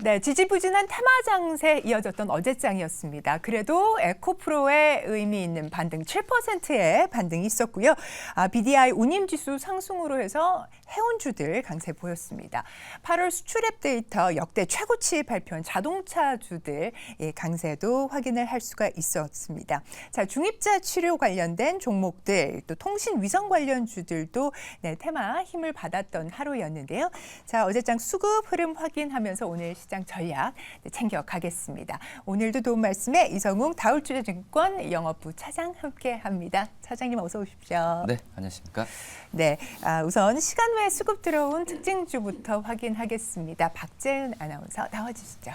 네, 지지부진한 테마 장세 이어졌던 어제장이었습니다. 그래도 에코프로의 의미 있는 반등 7%의 반등이 있었고요. BDI 운임지수 상승으로 해서 해운주들 강세 보였습니다. 8월 수출앱 데이터 역대 최고치 발표한 자동차주들 강세도 확인을 할 수가 있었습니다. 자, 중입자 치료 관련된 종목들, 또 통신 위성 관련주들도 테마 힘을 받았던 하루였는데요. 자, 어제장 수급 흐름 확인하면서 오늘 시장 전략 챙겨가겠습니다. 오늘도 도움 말씀에 이성웅 다울투자증권 영업부 차장 함께합니다. 차장님 어서 오십시오. 네, 안녕하십니까? 네, 우선 시간 외에 수급 들어온 특징주부터 확인하겠습니다. 박재은 아나운서 나와주시죠.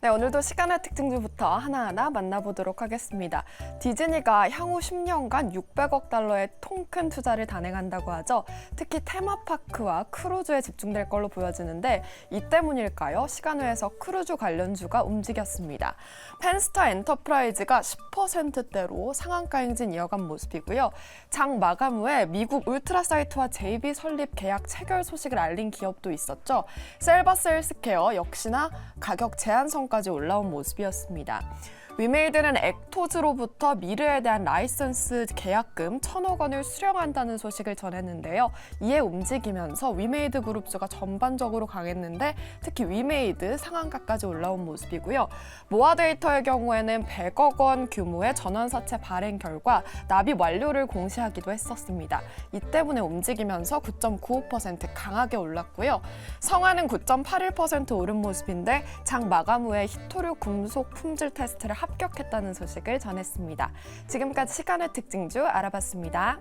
네, 오늘도 시간의 특징주부터 하나하나 만나보도록 하겠습니다. 디즈니가 향후 10년간 600억 달러의 통큰 투자를 단행한다고 하죠. 특히 테마파크와 크루즈에 집중될 걸로 보여지는데 이 때문일까요? 시간외에서 크루즈 관련주가 움직였습니다. 펜스타 엔터프라이즈가 10%대로 상한가 행진 이어간 모습이고요. 장 마감 후에 미국 울트라사이트와 JV 설립 계약 체결 소식을 알린 기업도 있었죠. 셀바스 헬스케어 역시나 가격 제한선까지 올라온 모습이었습니다. 위메이드는 액토즈로부터 미르에 대한 라이선스 계약금 1,000억 원을 수령한다는 소식을 전했는데요. 이에 움직이면서 위메이드 그룹주가 전반적으로 강했는데 특히 위메이드 상한가까지 올라온 모습이고요. 모아데이터의 경우에는 100억 원 규모의 전환사채 발행 결과 납입 완료를 공시하기도 했었습니다. 이 때문에 움직이면서 9.95% 강하게 올랐고요. 성화는 9.81% 오른 모습인데 장 마감 후에 히토류 금속 품질 테스트를 합격했다는 소식을 전했습니다. 지금까지 시간의 특징주 알아봤습니다.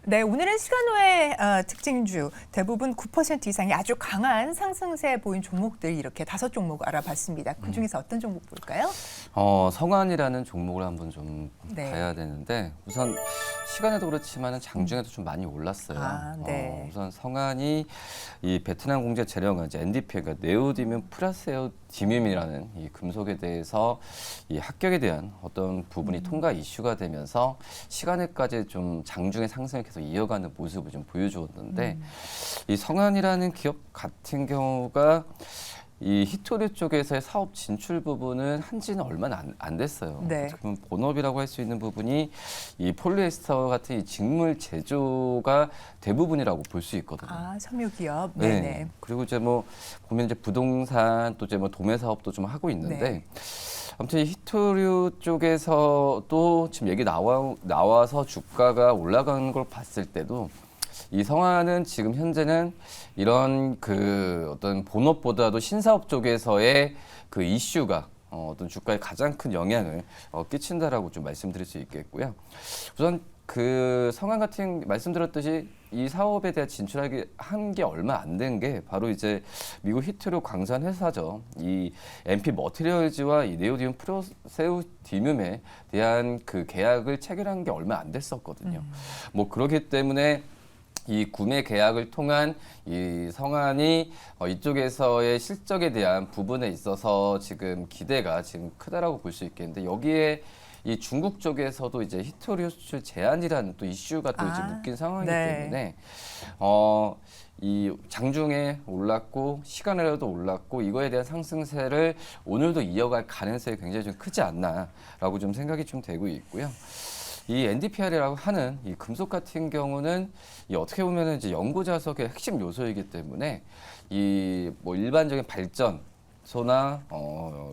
네, 오늘은 시간 외의 특징주 대부분 9% 이상의 아주 강한 상승세 보인 종목들 이렇게 5종목 알아봤습니다. 그중에서 어떤 종목 볼까요? 성환이라는 종목을 한번 좀 네. 봐야 되는데 우선 시간에도 그렇지만 장중에도 좀 많이 올랐어요. 네. 우선 성환이 이 베트남 공제 재료가 이제 NDP, 그러니까 네오디뮴 프라세오디뮴이라는 이 금속에 대해서 이 합격에 대한 어떤 부분이 통과 이슈가 되면서 시간에까지 좀 장중의 상승을 계속 이어가는 모습을 좀 보여주었는데 이 성환이라는 기업 같은 경우가 이 히토류 쪽에서의 사업 진출 부분은 한지는 얼마 안 됐어요. 네. 그러면 본업이라고 할 수 있는 부분이 이 폴리에스터 같은 이 직물 제조가 대부분이라고 볼 수 있거든요. 섬유기업. 네. 네네. 그리고 이제 뭐 보면 이제 부동산 또 이제 뭐 도매 사업도 좀 하고 있는데. 네. 아무튼 이 히토류 쪽에서도 지금 얘기 나와서 주가가 올라가는 걸 봤을 때도 이 성화는 지금 현재는 이런 그 어떤 본업보다도 신사업 쪽에서의 그 이슈가 어떤 주가에 가장 큰 영향을 끼친다라고 좀 말씀드릴 수 있겠고요. 우선 그 성환 같은 말씀드렸듯이 이 사업에 대한 진출하기 한 게 얼마 안 된 게 바로 이제 미국 히토류 광산 회사죠. 이 MP 머티리얼즈와 이 네오디뮴 프로세우디뮴에 대한 그 계약을 체결한 게 얼마 안 됐었거든요. 뭐 그렇기 때문에 이 구매 계약을 통한 이 성환이 이쪽에서의 실적에 대한 부분에 있어서 지금 기대가 지금 크다라고 볼 수 있겠는데 여기에 이 중국 쪽에서도 이제 히토류 수출 제한이라는 또 이슈가 또 이제 묶인 상황이기 때문에 이 장중에 올랐고 시간에라도 올랐고 이거에 대한 상승세를 오늘도 이어갈 가능성이 굉장히 좀 크지 않나라고 좀 생각이 좀 되고 있고요. 이 NdPr이라고 하는 이 금속 같은 경우는 이 어떻게 보면은 이제 연구 자석의 핵심 요소이기 때문에 이 뭐 일반적인 발전소나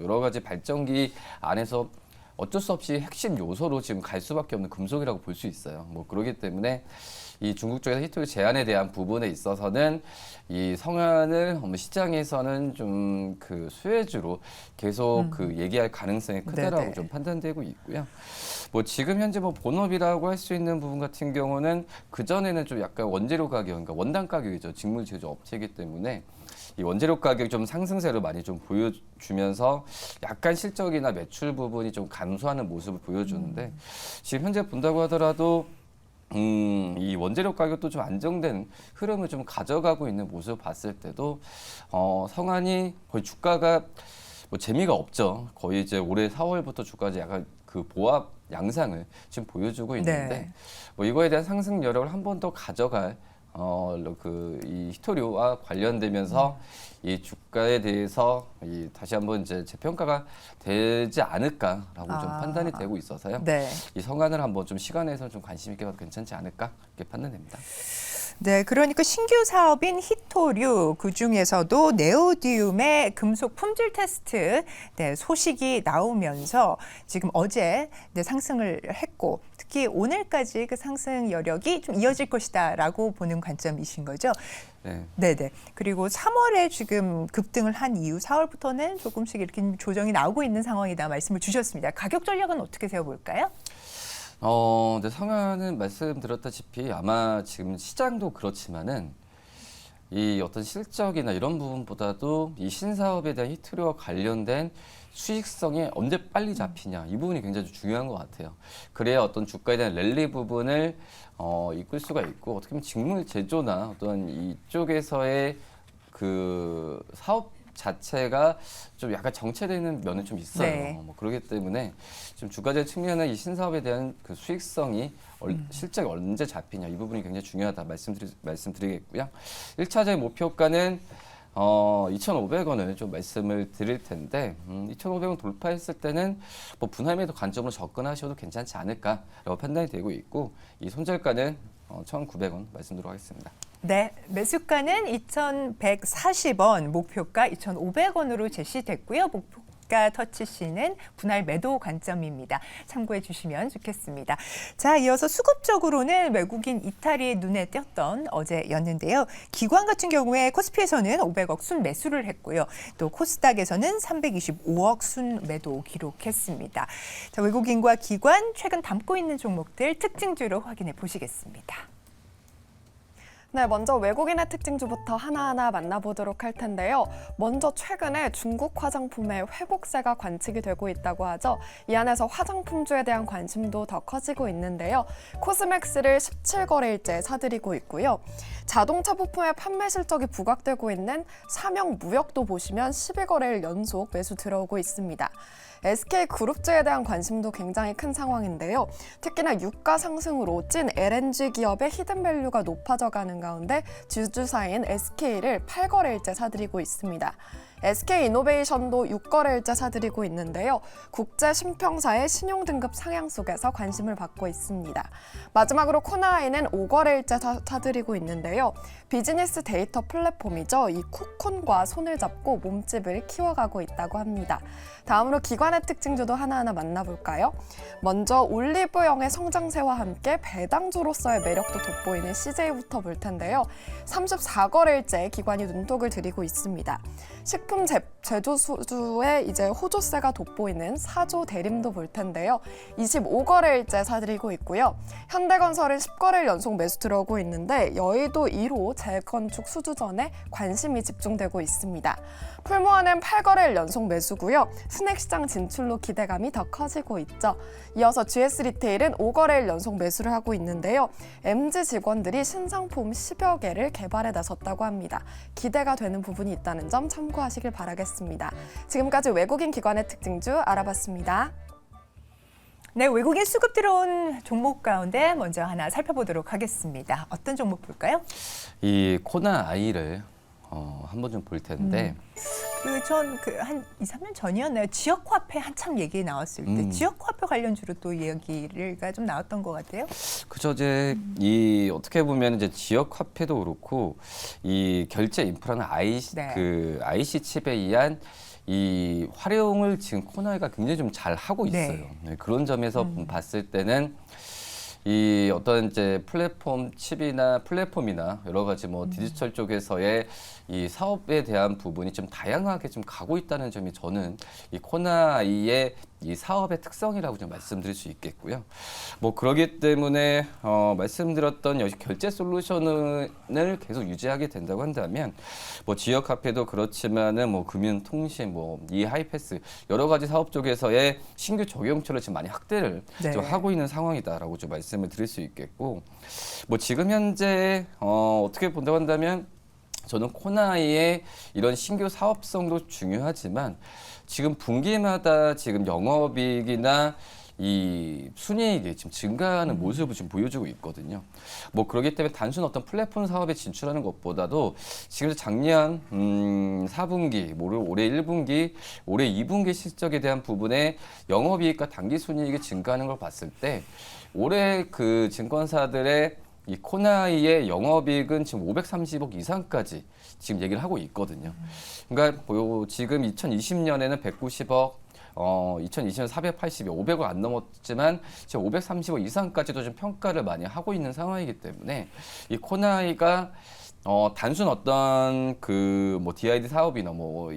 여러 가지 발전기 안에서 어쩔 수 없이 핵심 요소로 지금 갈 수밖에 없는 금속이라고 볼 수 있어요. 뭐 그렇기 때문에 이 중국 쪽에서 히토류 제한에 대한 부분에 있어서는 이 성환을 시장에서는 좀 그 수혜주로 계속 그 얘기할 가능성이 크다라고 네네. 좀 판단되고 있고요. 뭐 지금 현재 뭐 본업이라고 할 수 있는 부분 같은 경우는 그 전에는 좀 약간 원재료 가격, 그러니까 원당 가격이죠. 직물 제조 업체이기 때문에 이 원재료 가격 좀 상승세를 많이 좀 보여주면서 약간 실적이나 매출 부분이 좀 감소하는 모습을 보여주는데 지금 현재 본다고 하더라도 이 원재료 가격도 좀 안정된 흐름을 좀 가져가고 있는 모습을 봤을 때도 성환이 거의 주가가 뭐 재미가 없죠. 거의 이제 올해 4월부터 주가가 약간 그 보합 양상을 지금 보여주고 있는데 네. 뭐 이거에 대한 상승 여력을 한 번 더 가져갈 이 히토류와 관련되면서 이 주가에 대해서 다시 한번 이제 재평가가 되지 않을까라고 좀 판단이 되고 있어서요. 네. 이 성안을 한번 좀 시간에서 좀 관심 있게 봐도 괜찮지 않을까 이렇게 판단됩니다. 네, 그러니까 신규 사업인 히토류 그 중에서도 네오디움의 금속 품질 테스트 소식이 나오면서 지금 어제 상승을 했고 특히 오늘까지 그 상승 여력이 좀 이어질 것이다라고 보는 관점이신 거죠. 네. 네네. 그리고 3월에 지금 급등을 한 이후 4월부터는 조금씩 이렇게 조정이 나오고 있는 상황이다 말씀을 주셨습니다. 가격 전략은 어떻게 세워볼까요? 근데 성안은 말씀드렸다시피 아마 지금 시장도 그렇지만은 이 어떤 실적이나 이런 부분보다도 이 신사업에 대한 히트류와 관련된 수익성이 언제 빨리 잡히냐 이 부분이 굉장히 중요한 것 같아요. 그래야 어떤 주가에 대한 랠리 부분을 이끌 수가 있고 어떻게 보면 직물 제조나 어떤 이쪽에서의 그 사업 자체가 좀 약간 정체되는 면은 좀 있어요. 네. 뭐 그렇기 때문에 지금 주가적 측면은 이 신사업에 대한 그 수익성이 실적이 언제 잡히냐 이 부분이 굉장히 중요하다 말씀드리겠고요. 1차적인 목표가는 2,500원을 좀 말씀을 드릴 텐데 2,500원 돌파했을 때는 뭐 분할매도 관점으로 접근하셔도 괜찮지 않을까라고 판단이 되고 있고 이 손절가는 1,900원 말씀드리도록 하겠습니다. 네, 매수가는 2,140원, 목표가 2,500원으로 제시됐고요. 목표가 터치시는 분할 매도 관점입니다. 참고해 주시면 좋겠습니다. 자, 이어서 수급적으로는 외국인 이탈이 눈에 띄었던 어제였는데요. 기관 같은 경우에 코스피에서는 500억 순매수를 했고요. 또 코스닥에서는 325억 순매도 기록했습니다. 자, 외국인과 기관 최근 담고 있는 종목들 특징주로 확인해 보시겠습니다. 네, 먼저 외국인의 특징주부터 하나하나 만나보도록 할 텐데요. 먼저 최근에 중국 화장품의 회복세가 관측이 되고 있다고 하죠. 이 안에서 화장품주에 대한 관심도 더 커지고 있는데요. 코스맥스를 17거래일째 사들이고 있고요. 자동차 부품의 판매 실적이 부각되고 있는 삼영무역도 보시면 12거래일 연속 매수 들어오고 있습니다. SK그룹주에 대한 관심도 굉장히 큰 상황인데요. 특히나 유가 상승으로 찐 LNG 기업의 히든밸류가 높아져가는 가운데 주주사인 SK를 8거래일째 사들이고 있습니다. SK이노베이션도 6거래일째 사들이고 있는데요. 국제 신평사의 신용등급 상향 속에서 관심을 받고 있습니다. 마지막으로 코나아이는 5거래일째 사들이고 있는데요. 비즈니스 데이터 플랫폼이죠. 이 쿠콘과 손을 잡고 몸집을 키워가고 있다고 합니다. 다음으로 기관의 특징주도 하나하나 만나볼까요? 먼저 올리브영의 성장세와 함께 배당주로서의 매력도 돋보이는 CJ부터 볼 텐데요. 34거래일째 기관이 눈독을 들이고 있습니다. 식품 제조주에 이제 호조세가 돋보이는 사조 대림도 볼 텐데요. 25거래일째 사들이고 있고요. 현대건설은 10거래일 연속 매수 들어오고 있는데 여의도 1호 재건축 수주전에 관심이 집중되고 있습니다. 풀무원은 8거래일 연속 매수고요. 스낵시장 진출로 기대감이 더 커지고 있죠. 이어서 GS 리테일은 5거래일 연속 매수를 하고 있는데요. MG 직원들이 신상품 10여 개를 개발에 나섰다고 합니다. 기대가 되는 부분이 있다는 점 참고하시길 바라겠습니다. 지금까지 외국인 기관의 특징주 알아봤습니다. 네, 외국인 수급 들어온 종목 가운데 먼저 하나 살펴보도록 하겠습니다. 어떤 종목 볼까요? 이 코나아이를 한번 좀 볼 텐데 한 2, 3년 전이었나요? 지역화폐 한참 얘기 나왔을 때 지역화폐 관련주로 또 얘기가 좀 나왔던 것 같아요. 그죠. 이제 이 어떻게 보면 이제 지역 화폐도 그렇고 이 결제 인프라는 IC 칩에 의한 이 활용을 지금 코나이가 굉장히 좀 잘 하고 있어요. 네, 그런 점에서 봤을 때는 이 어떤 이제 플랫폼이나 여러 가지 뭐 디지털 쪽에서의 이 사업에 대한 부분이 좀 다양하게 좀 가고 있다는 점이 저는 이 코나이의 이 사업의 특성이라고 좀 말씀드릴 수 있겠고요. 뭐 그러기 때문에 말씀드렸던 여기 결제 솔루션을 계속 유지하게 된다고 한다면 뭐 지역 화폐도 그렇지만은 뭐 금융 통신 뭐 이 하이패스 여러 가지 사업 쪽에서의 신규 적용처를 지금 많이 확대를 좀 하고 있는 상황이다라고 좀 말씀을 드릴 수 있겠고 뭐 지금 현재 어떻게 본다고 한다면 저는 코나이의 이런 신규 사업성도 중요하지만 지금 분기마다 지금 영업이익이나 이 순이익이 지금 증가하는 모습을 지금 보여주고 있거든요. 뭐 그렇기 때문에 단순 어떤 플랫폼 사업에 진출하는 것보다도 지금 작년 4분기, 올해 1분기, 올해 2분기 실적에 대한 부분에 영업이익과 당기순이익이 증가하는 걸 봤을 때 올해 그 증권사들의 이 코나이의 영업이익은 지금 530억 이상까지 지금 얘기를 하고 있거든요. 그러니까 뭐 지금 2020년에는 190억, 2020년 480억, 500억 안 넘었지만 지금 530억 이상까지도 좀 평가를 많이 하고 있는 상황이기 때문에 이 코나이가 단순 어떤 그 뭐 DID 사업이나 뭐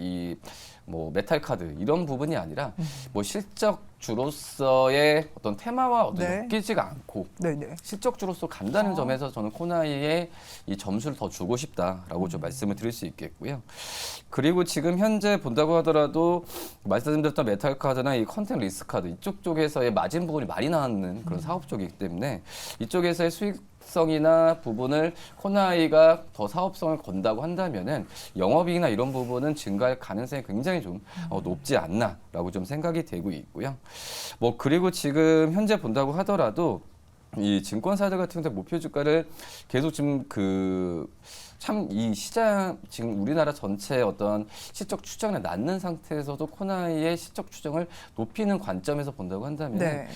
메탈 카드 이런 부분이 아니라 뭐 실적주로서의 어떤 테마와 어떤 네. 엮이지가 않고 네네. 실적주로서 간다는 점에서 저는 코나이에 이 점수를 더 주고 싶다라고 좀 말씀을 드릴 수 있겠고요. 그리고 지금 현재 본다고 하더라도 말씀드렸던 메탈 카드나 이 컨텐츠 리스크 카드 이쪽 쪽에서의 마진 부분이 많이 나왔는 그런 사업 쪽이기 때문에 이쪽에서의 수익성이나 부분을 코나이가 더 사업성을 건다고 한다면은 영업이익이나 이런 부분은 증가할 가능성이 굉장히 좀 높지 않나라고 좀 생각이 되고 있고요. 뭐 그리고 지금 현재 본다고 하더라도 이 증권사들 같은 경우 목표 주가를 계속 지금 참 이 시장 지금 우리나라 전체 어떤 실적 추정에 낮는 상태에서도 코나이의 실적 추정을 높이는 관점에서 본다고 한다면 네.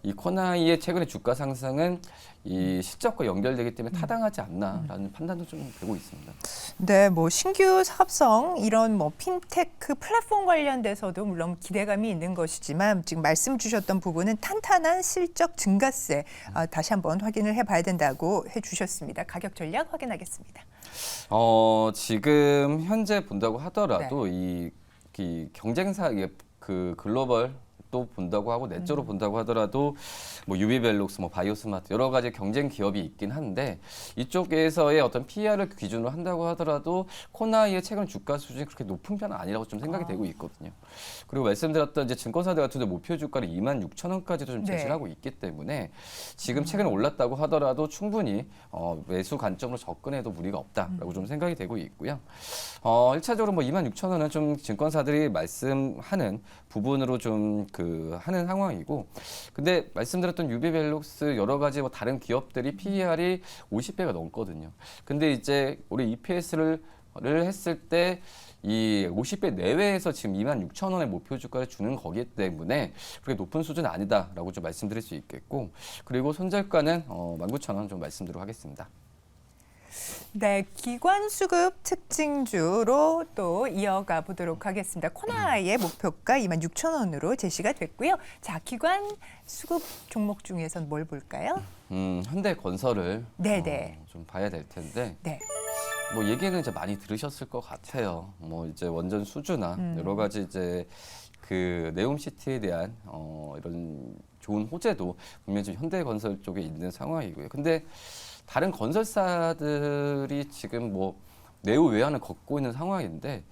이 코나이의 최근의 주가 상승은 이 실적과 연결되기 때문에 타당하지 않나라는 판단도 좀 되고 있습니다. 네, 뭐 신규 사업성 이런 뭐 핀테크 플랫폼 관련돼서도 물론 기대감이 있는 것이지만 지금 말씀 주셨던 부분은 탄탄한 실적 증가세 다시 한번 확인을 해봐야 된다고 해주셨습니다. 가격 전략 확인하겠습니다. 지금 현재 본다고 하더라도 이 경쟁사 그 글로벌 또 본다고 하고 내적으로 본다고 하더라도 뭐 유비벨룩스, 뭐 바이오스마트 여러 가지 경쟁 기업이 있긴 한데 이쪽에서의 어떤 PER을 기준으로 한다고 하더라도 코나이의 최근 주가 수준이 그렇게 높은 편은 아니라고 좀 생각이 되고 있거든요. 그리고 말씀드렸던 이제 증권사들 같은데 목표 주가를 26,000원까지도 좀 제시를 네. 하고 있기 때문에 지금 최근에 올랐다고 하더라도 충분히 매수 관점으로 접근해도 무리가 없다라고 좀 생각이 되고 있고요. 1차적으로 뭐 26,000원은 좀 증권사들이 말씀하는 부분으로 좀 하는 상황이고, 근데 말씀드렸던 유비벨룩스 여러 가지 뭐 다른 기업들이 PER이 50배가 넘거든요. 근데 이제 우리 EPS를 했을 때 이 50배 내외에서 지금 26,000원의 목표 주가를 주는 거기 때문에 그렇게 높은 수준은 아니다라고 좀 말씀드릴 수 있겠고, 그리고 손절가는 19,000원 좀 말씀드리도록 하겠습니다. 네, 기관 수급 특징주로 또 이어가 보도록 하겠습니다. 코나이의 목표가 26,000원으로 제시가 됐고요. 자, 기관 수급 종목 중에선 뭘 볼까요? 현대건설을 네네. 좀 봐야 될 텐데, 네. 뭐 얘기는 이제 많이 들으셨을 것 같아요. 뭐 이제 원전 수주나 여러 가지 이제 그 네옴시티에 대한 이런 좋은 호재도 분명히 지금 현대건설 쪽에 있는 상황이고요. 근데 다른 건설사들이 지금 뭐 내후 외환을 걷고 있는 상황인데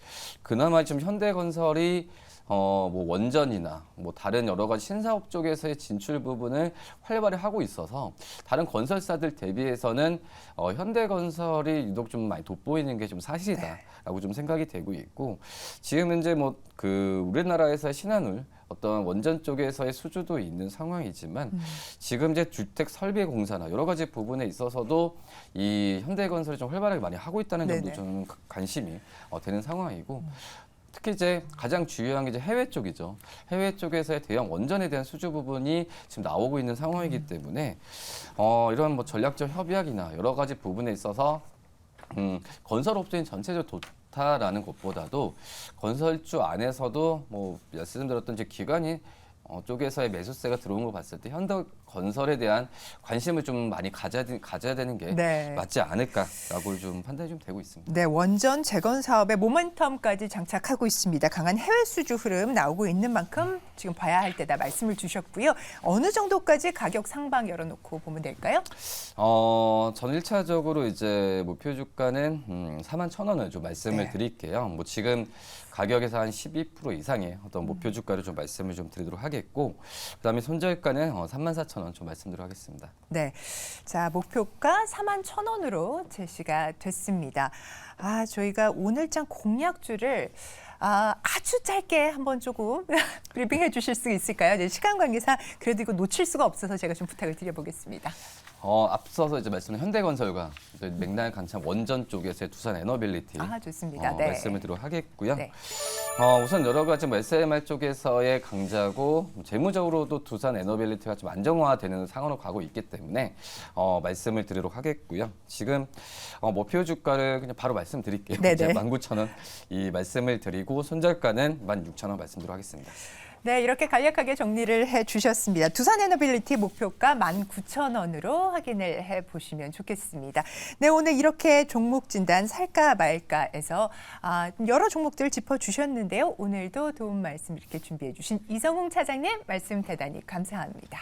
그나마 지금 현대건설이 뭐 원전이나 뭐 다른 여러 가지 신사업 쪽에서의 진출 부분을 활발히 하고 있어서 다른 건설사들 대비해서는 현대건설이 유독 좀 많이 돋보이는 게 좀 사실이다라고 좀 생각이 되고 있고, 지금 현재 뭐 우리나라에서의 신한울 어떤 원전 쪽에서의 수주도 있는 상황이지만 지금 이제 주택 설비 공사나 여러 가지 부분에 있어서도 이 현대건설이 좀 활발하게 많이 하고 있다는 점도 네네. 저는 관심이 되는 상황이고, 특히 이제 가장 중요한 게 이제 해외 쪽이죠. 해외 쪽에서의 대형 원전에 대한 수주 부분이 지금 나오고 있는 상황이기 때문에 이런 뭐 전략적 협약이나 여러 가지 부분에 있어서 건설업체인 전체적으로 좋다라는 것보다도 건설주 안에서도 뭐 말씀드렸던 이제 기관이 쪽에서의 매수세가 들어온 걸 봤을 때 현대건설에 대한 관심을 좀 많이 가져야 되는 게 네. 맞지 않을까라고 좀 판단이 좀 되고 있습니다. 네, 원전 재건 사업의 모멘텀까지 장착하고 있습니다. 강한 해외 수주 흐름 나오고 있는 만큼 지금 봐야 할 때다 말씀을 주셨고요. 어느 정도까지 가격 상방 열어놓고 보면 될까요? 저는 1차적으로 이제 목표 주가는 41,000원을 좀 말씀을 네. 드릴게요. 뭐 지금 가격에서 한 12% 이상의 어떤 목표 주가를 좀 말씀을 좀 드리도록 하겠고, 그다음에 손절가는 34,000원 좀 말씀드리도록 하겠습니다. 네, 자 목표가 41,000원으로 제시가 됐습니다. 저희가 오늘장 공약주를 아주 짧게 한번 조금 브리핑해 주실 수 있을까요? 네, 시간 관계상 그래도 이거 놓칠 수가 없어서 제가 좀 부탁을 드려보겠습니다. 앞서서 이제 말씀드린 현대건설과 맥날 간참 원전 쪽에서의 두산 에너빌리티 좋습니다. 네. 말씀을 드리도록 하겠고요. 네. 우선 여러 가지 SMR 쪽에서의 강자고 재무적으로도 두산 에너빌리티가 좀 안정화되는 상황으로 가고 있기 때문에 말씀을 드리도록 하겠고요. 지금 목표 주가를 그냥 바로 말씀드릴게요. 네네. 이제 19,000원 이 말씀을 드리고 손절가는 16,000원 말씀드리도록 하겠습니다. 네, 이렇게 간략하게 정리를 해주셨습니다. 두산 에너빌리티 목표가 19,000원으로 확인을 해보시면 좋겠습니다. 네, 오늘 이렇게 종목 진단 살까 말까에서 여러 종목들 짚어주셨는데요. 오늘도 도움 말씀 이렇게 준비해 주신 이성웅 차장님 말씀 대단히 감사합니다.